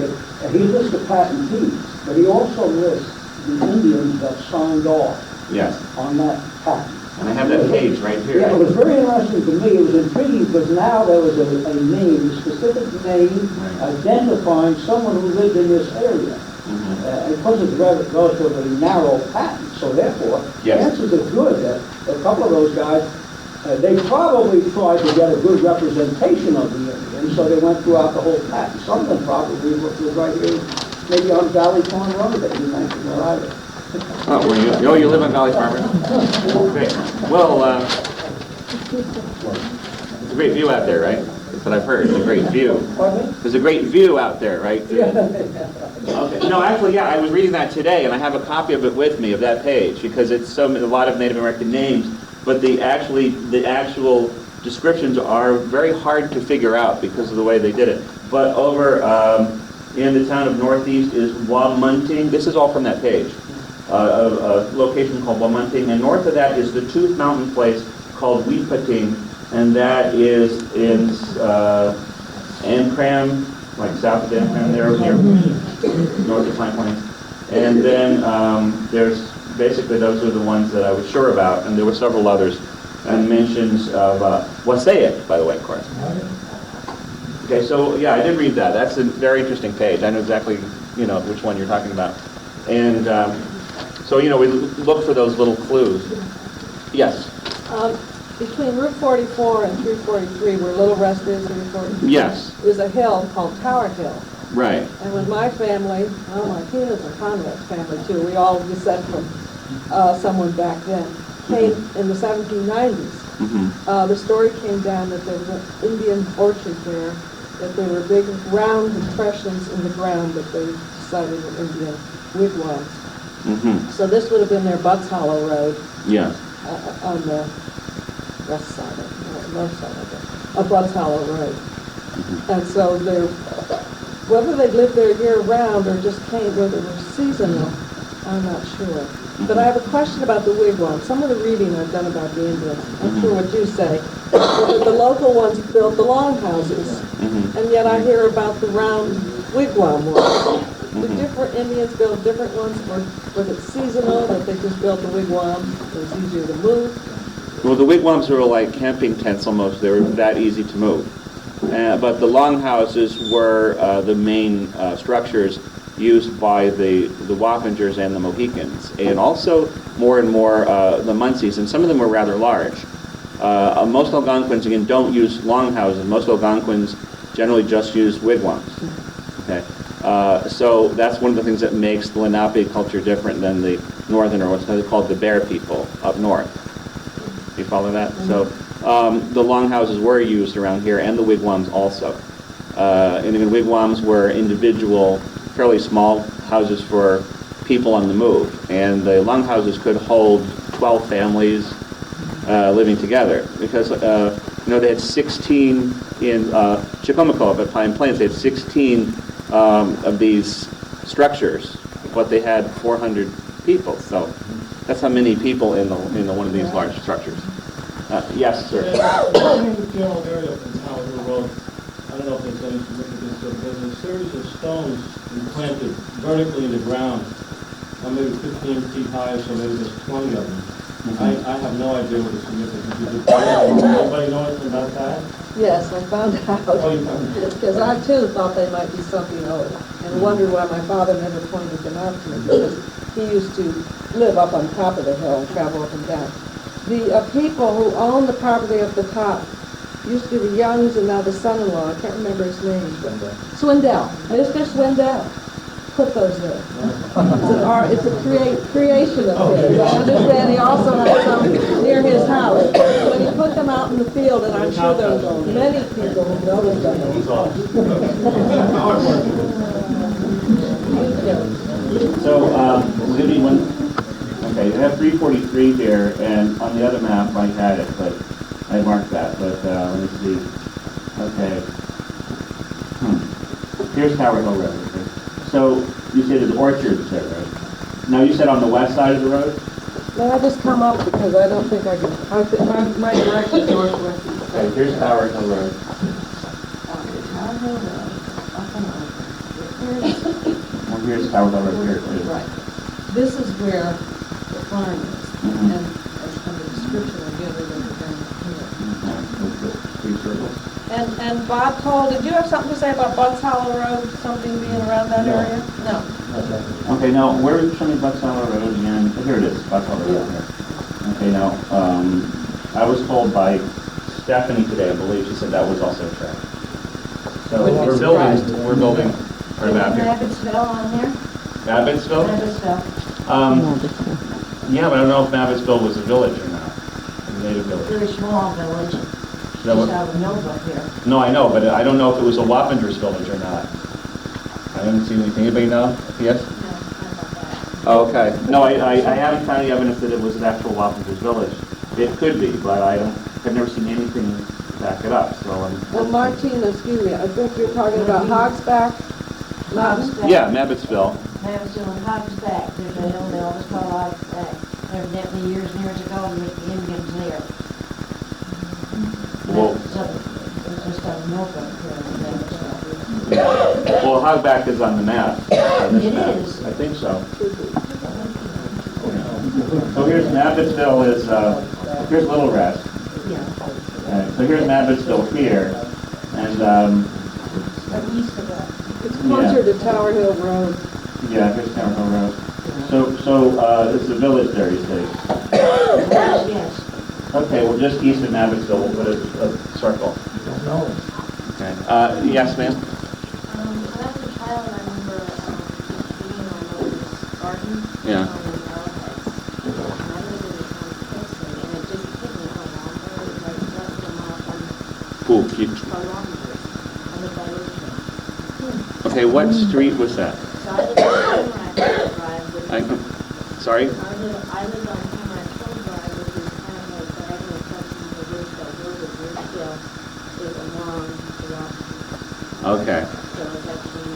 he lists the patentees, but he also lists the Indians that signed off Yes. on that patent. And I have that page right here. Yeah, it was very interesting to me. It was intriguing because now there was a name, a specific name, Right. identifying someone who lived in this area. It wasn't a relatively narrow patent, so therefore, Yes. the chances are good that a couple of those guys, they probably tried to get a good representation of the Indians, so they went throughout the whole patent. Some of them probably was right here, maybe on Valley Farm Road that you mentioned where I live. Oh, where you live on Valley Farm? Great. Well, it's a great view out there, right? That's what I've heard. It's a great view. Pardon me? There's a great view out there, right? Okay. No, actually, yeah, I was reading that today, and I have a copy of it with me, of that page, because it's a lot of Native American names, but the actual descriptions are very hard to figure out because of the way they did it. But over in the town of Northeast is Wamunting. This is all from that page. A location called Wamunting, and north of that is the Tooth Mountain place called Weepating, and that is in Ancram, like south of Ancram there, near north of Pine Plains. And then there's basically those are the ones that I was sure about, and there were several others, and mentions of Wassaic, by the way, of course. Okay, so yeah, I did read that. That's a very interesting page. I know exactly, which one you're talking about. And so, we look for those little clues. Yes? Between Route 44 and 343, where Little Rest is, 343, Yes. there's a hill called Tower Hill. Right. And when my family, Martinez and Conrad's family too, we all descend from someone back then, came in the 1790s. The story came down that there was an Indian orchard there, that there were big round impressions in the ground that they decided were Indian wigwams. Mm-hmm. So this would have been their Butts Hollow Road Yes. on the west side, north side of Butts Hollow Road. And so they're, whether they lived there year-round or just came, whether they were seasonal, I'm not sure. But I have a question about the wigwam. Some of the reading I've done about the Indians, I'm sure what you say, that the local ones built the longhouses, and yet I hear about the round wigwam ones. The different Indians build different ones, or was it seasonal, that they just built the wigwam, it was easier to move? Well, the wigwams were like camping tents almost. They were that easy to move. But the longhouses were the main structures used by the Wappingers and the Mohicans, and also more and more the Muncies, and some of them were rather large. Most Algonquins, again, don't use longhouses. Most Algonquins generally just use wigwams. Okay, so that's one of the things that makes the Lenape culture different than the northern, or what's called the Bear people up north. You follow that? So the longhouses were used around here, and the wigwams also. And again, wigwams were individual, fairly small houses for people on the move, and the longhouses could hold 12 families living together, because they had 16 in Chicomico at Pine Plains. They had 16 of these structures, but they had 400 people. So that's how many people in the one of these large structures. Yes, sir. In the general area of Town Hill Road, I don't know if there's any significance to it, there's a series of stones planted vertically in the ground, maybe 15 feet high, so maybe there's 20 of them. I have no idea what the significance is. Anybody know anything about that? Yes, I found out, Oh, you found it? because I too thought they might be something old, and wondered why my father never pointed them out to me, because he used to live up on top of the hill and travel up and down. The people who own the property at the top used to be the Youngs, and now the son-in-law, I can't remember his name. Swindell. Mr. Swindell put those there. It's a creation of his. I understand he also had some near his house. But he put them out in the field, and I'm sure there were many people who noticed them. So we'll give you one. Okay, you have 343 here, and on the other map I had it, but I marked that. But let me see. Okay. Here's Tower Hill Road. Okay. So you said there's orchards there, right? Now you said on the west side of the road? May I just come up, because I don't think I can, my direction is northwest. Okay, here's Tower Hill Road. Tower Hill Road, up and over. Well, here's Tower Hill Road here too. Right. This is where the farm is, and the description I give it is down With the three circles. here. And Bob Cole, did you have something to say about Butts Hollow Road, something being around that area? No. Okay, now where is showing Butts Hollow Road again? Oh, here it is, Butts Hollow Road here. Okay, now I was told by Stephanie today, I believe, she said that was also tracked. So we're building our map here. Mabbittsville on there? Mabbittsville? Yeah, but I don't know if Mabbittsville was a village or not, a native village. Very small village, just out of Nova here. No, I know, but I don't know if it was a Wappingers village or not. I haven't seen anything. Anybody know? Yes? No, I don't know that. Oh, okay. No, I haven't found any evidence that it was an actual Wappingers village. It could be, but I've never seen anything to back it up. So Well, Martina, excuse me, I think you're talking about Hogsback Mountain? yeah, Mabbittsville. Mabbittsville and Hogsback, there's a hill they always call Hogsback. Evidently years and years ago, there was the Indians there. Well, It's just out of Norfolk here in Mabbittsville. well, Hogback is on the map. On this It map. is. I think so. So here's Mabbittsville is, here's Little Rest. Yeah. So here's Mabbittsville here, and East of that. It's closer to Tower Hill Road. yeah, here's Tower Hill Road. So it's a village there, you say? Yes. Okay, well, just east of Mabbittsville, we'll put a circle. Okay. Yes, ma'am? When I was a child, I remember being on those gardens. Yeah. On the Arrowheads. And I lived in the town of Princeton, and it just hit me how long it was, like less than a mile Cool. Keep. from Longview. I lived by Ocean. Okay, what street was that? So I lived in Drive with I can, Sorry? I live on Tamarack Hill Drive, which is kind of a diagonal section of the Ridgeville Road. Ridgeville is along the rock. Okay. So it's actually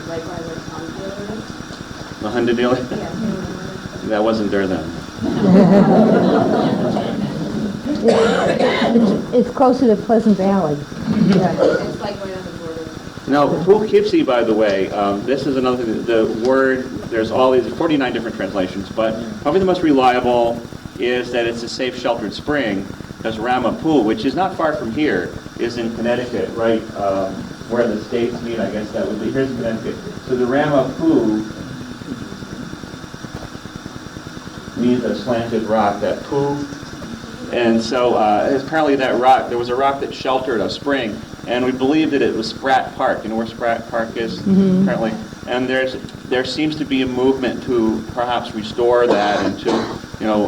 right by where Tom Taylor is. The Honda dealer? Yeah. That wasn't there then. It's closer to Pleasant Valley. Yeah, it's like right on the border. Now, Poughkeepsie, by the way, this is another thing. The word, there's all these 49 different translations, but probably the most reliable is that it's a safe, sheltered spring, because Ramapo, which is not far from here, is in Connecticut, right where the states meet, I guess that would be. Here's Connecticut. So the Ramapo means a slanted rock, that Poo. And so apparently that rock, there was a rock that sheltered a spring, and we believe that it was Spratt Park. You know where Spratt Park is, apparently? And there seems to be a movement to perhaps restore that and to, you know,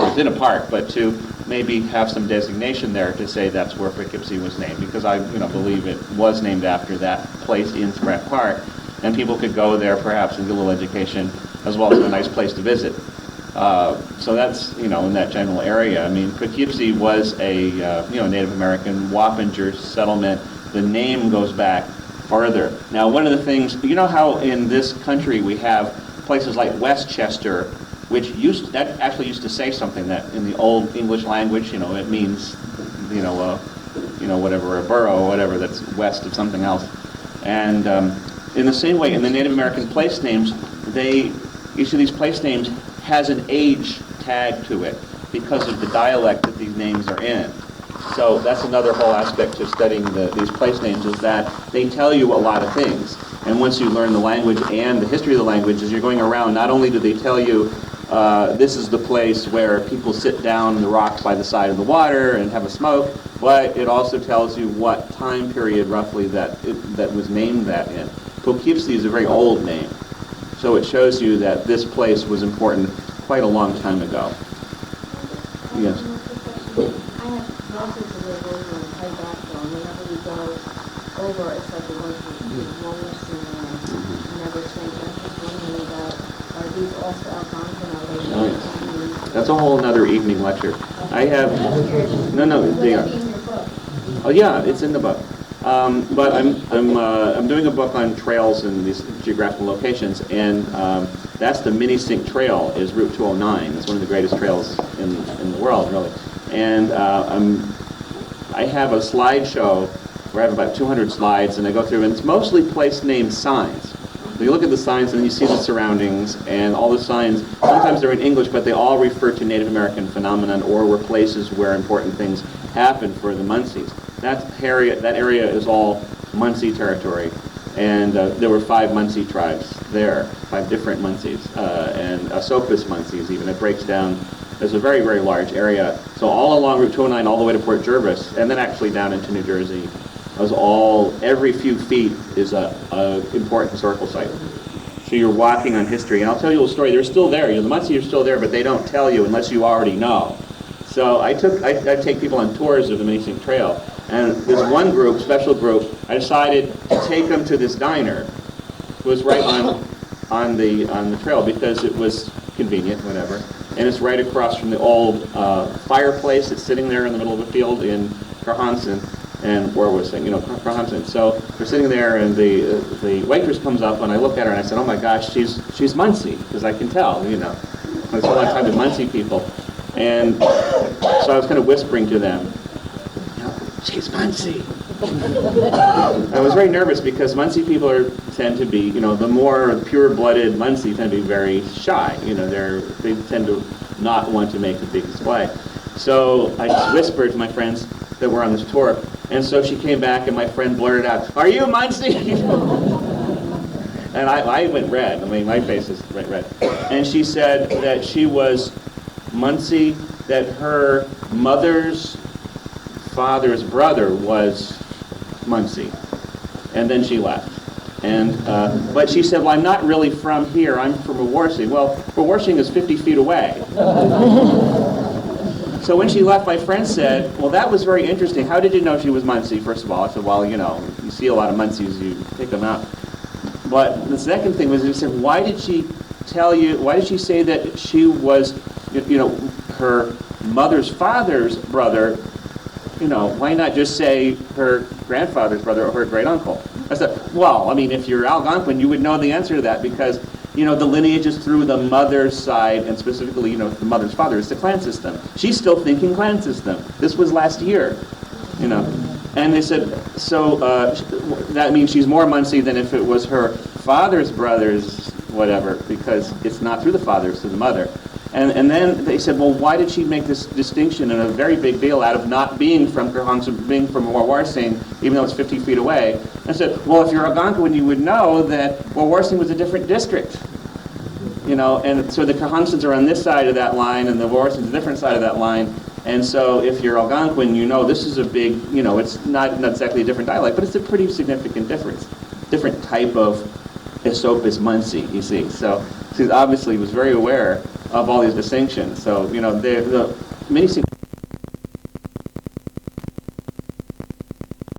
within a park, but to maybe have some designation there to say that's where Poughkeepsie was named, because I, you know, believe it was named after that place in Spratt Park, and people could go there perhaps and get a little education, as well as a nice place to visit. So that's, you know, in that general area. I mean, Poughkeepsie was a, you know, Native American Wappinger settlement. The name goes back farther. Now, one of the things, you know how in this country we have places like Westchester, which that actually used to say something that in the old English language, you know, it means, you know, whatever, a borough or whatever that's west of something else. And in the same way, in the Native American place names, each of these place names has an age tag to it because of the dialect that these names are in. So that's another whole aspect of studying these place names, is that they tell you a lot of things. And once you learn the language and the history of the language, as you're going around, not only do they tell you this is the place where people sit down on the rocks by the side of the water and have a smoke, but it also tells you what time period roughly that was named that in. Poughkeepsie is a very old name. So it shows you that this place was important quite a long time ago. Yes. I have relatives who live over in High Backville, and whenever we go over, it's like we're going to Walrus and never think. I'm just wondering about, are these also Algonquin, are they? Oh, yes. That's a whole other evening lecture. I have, no, they are. Oh yeah, it's in the book. But I'm doing a book on trails in these geographical locations, and that's the Mini Sink Trail is Route 209. It's one of the greatest trails in the world, really. And I have a slideshow where I have about 200 slides, and I go through, and it's mostly place name signs. So you look at the signs, and then you see the surroundings, and all the signs, sometimes they're in English, but they all refer to Native American phenomenon or were places where important things happened for the Muncies. That area is all Munsee territory, and there were 5 Munsee tribes there, 5 different Munsees, and Esopus Munsees even. It breaks down. There's a very, very large area. So all along Route 209, all the way to Port Jervis, and then actually down into New Jersey, every few feet is a important historical site. So you're walking on history, and I'll tell you a story. They're still there. You know, the Munsee are still there, but they don't tell you unless you already know. So I take people on tours of the Mini Sink Trail. And this one group, special group, I decided to take them to this diner. It was right on the trail because it was convenient, whatever. And it's right across from the old fireplace that's sitting there in the middle of the field in Carhansen, and where was it? You know, Carhansen. So we're sitting there, and the waitress comes up, and I look at her, and I said, "Oh my gosh, she's Munsee," because I can tell, you know. I spent a lot of time with Munsee people, and so I was kind of whispering to them. She's Munsee. I was very nervous because Munsee people tend to be, you know, the more pure-blooded Munsee tend to be very shy. You know, they tend to not want to make a big display. So I just whispered to my friends that were on this tour, and so she came back, and my friend blurted out, "Are you Munsee?" And I went red. I mean, my face is red. And she said that she was Munsee, that her mother's father's brother was Munsee, and then she left. And but she said, "Well, I'm not really from here. I'm from Awarsing." Well, Awarsing is 50 feet away. So when she left, my friend said, "Well, that was very interesting. How did you know she was Munsee?" First of all, I said, "Well, you know, you see a lot of Munsees, you pick them out." But the second thing was, he said, "Why did she tell you, why did she say that she was, you know, her mother's father's brother? You know, why not just say her grandfather's brother or her great uncle? I said, well, I mean, if you're Algonquin, you would know the answer to that because, you know, the lineage is through the mother's side, and specifically, you know, the mother's father is the clan system. She's still thinking clan system. This was last year, you know. And they said, so that means she's more Muncie than if it was her father's brother's whatever, because it's not through the father, it's through the mother. And then they said, well, why did she make this distinction and a very big deal out of not being from Kerhonkson, being from Wawarsing, even though it's 50 feet away? And I said, well, if you're Algonquin, you would know that Wawarsing was a different district. You know, and so the Kerhonksons are on this side of that line, and the Wawarsing's a different side of that line. And so if you're Algonquin, you know this is a big, you know, it's not exactly a different dialect, but it's a pretty significant difference. Different type of Esopus Muncie, you see. So she obviously was very aware of all these distinctions. So, you know, the many